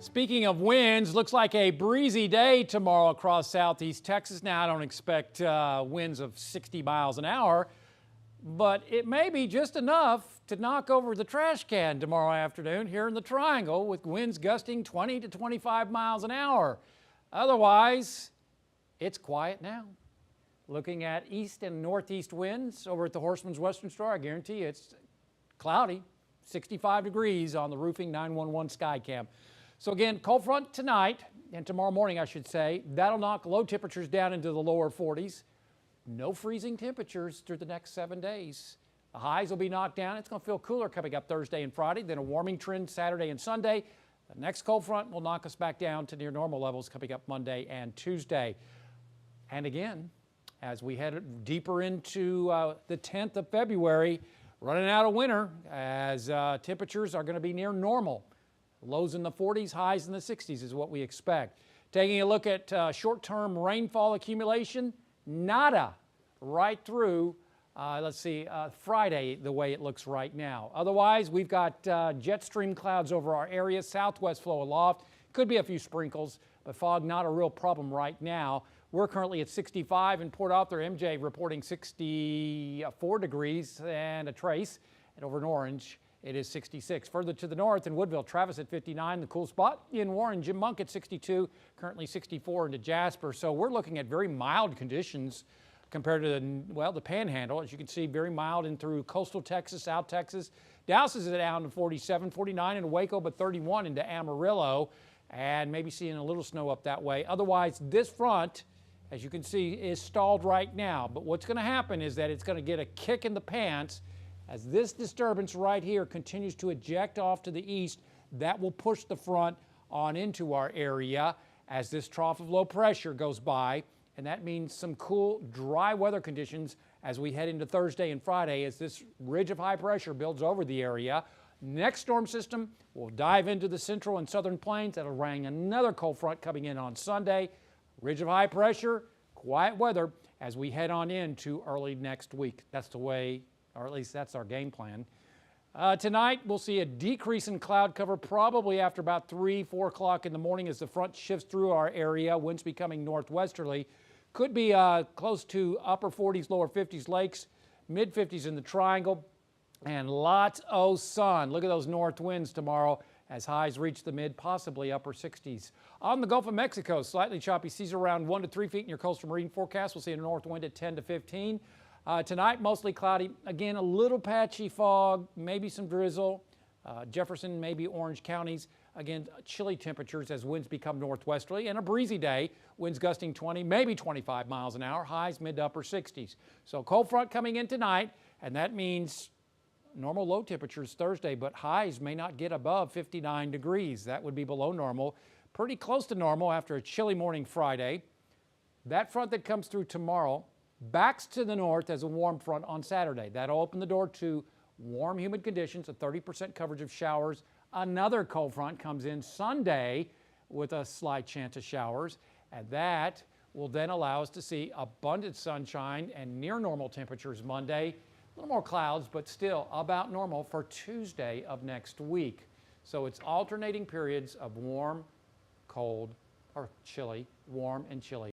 Speaking of winds, looks like a breezy day tomorrow across southeast Texas. Now, I don't expect winds of 60 miles an hour, but it may be just enough to knock over the trash can tomorrow afternoon here in the Triangle, with winds gusting 20 to 25 miles an hour. Otherwise, it's quiet now. Looking at east and northeast winds over at the Horseman's Western Star, I guarantee you it's cloudy, 65 degrees on the Roofing 911 Skycam. So again, cold front tonight and tomorrow morning, I should say. That'll knock low temperatures down into the lower 40s. No freezing temperatures through the next 7 days. The highs will be knocked down. It's going to feel cooler coming up Thursday and Friday, then a warming trend Saturday and Sunday. The next cold front will knock us back down to near normal levels coming up Monday and Tuesday. And again, as we head deeper into the 10th of February, running out of winter as temperatures are going to be near normal. Lows in the 40s, highs in the 60s is what we expect. Taking a look at short-term rainfall accumulation, nada right through, Friday, the way it looks right now. Otherwise, we've got jet stream clouds over our area, southwest flow aloft. Could be a few sprinkles, but fog not a real problem right now. We're currently at 65 in Port Arthur. MJ reporting 64 degrees and a trace. And over in Orange, it is 66. Further to the north in Woodville, Travis at 59, the cool spot. In Warren, Jim Monk at 62, currently 64 into Jasper. So we're looking at very mild conditions compared to the Panhandle. As you can see, very mild in through coastal Texas, South Texas. Dallas is down to 47, 49 into Waco, but 31 into Amarillo, and maybe seeing a little snow up that way. Otherwise, this front, as you can see, is stalled right now. But what's going to happen is that it's going to get a kick in the pants as this disturbance right here continues to eject off to the east. That will push the front on into our area as this trough of low pressure goes by. And that means some cool, dry weather conditions as we head into Thursday and Friday as this ridge of high pressure builds over the area. Next storm system will dive into the central and southern plains. That'll bring another cold front coming in on Sunday. Ridge of high pressure, quiet weather as we head on into early next week. That's the way, or at least that's our game plan. Tonight, we'll see a decrease in cloud cover probably after about 3, 4 o'clock in the morning as the front shifts through our area. Winds becoming northwesterly. Could be close to upper 40s, lower 50s lakes, mid 50s in the Triangle, and lots of sun. Look at those north winds tomorrow as highs reach the mid, possibly upper 60s. On the Gulf of Mexico, slightly choppy seas around 1 to 3 feet in your coastal marine forecast. We'll see a north wind at 10 to 15. Tonight, mostly cloudy. Again, a little patchy fog, maybe some drizzle. Jefferson, maybe Orange counties. Again, chilly temperatures as winds become northwesterly, and a breezy day. Winds gusting 20, maybe 25 miles an hour. Highs mid to upper 60s. So cold front coming in tonight, and that means normal low temperatures Thursday, but highs may not get above 59 degrees. That would be below normal. Pretty close to normal after a chilly morning Friday. That front that comes through tomorrow backs to the north as a warm front on Saturday. That'll open the door to warm, humid conditions, a 30% coverage of showers. Another cold front comes in Sunday with a slight chance of showers, and that will then allow us to see abundant sunshine and near normal temperatures Monday. A little more clouds, but still about normal for Tuesday of next week. So it's alternating periods of warm, cold, or chilly, warm and chilly.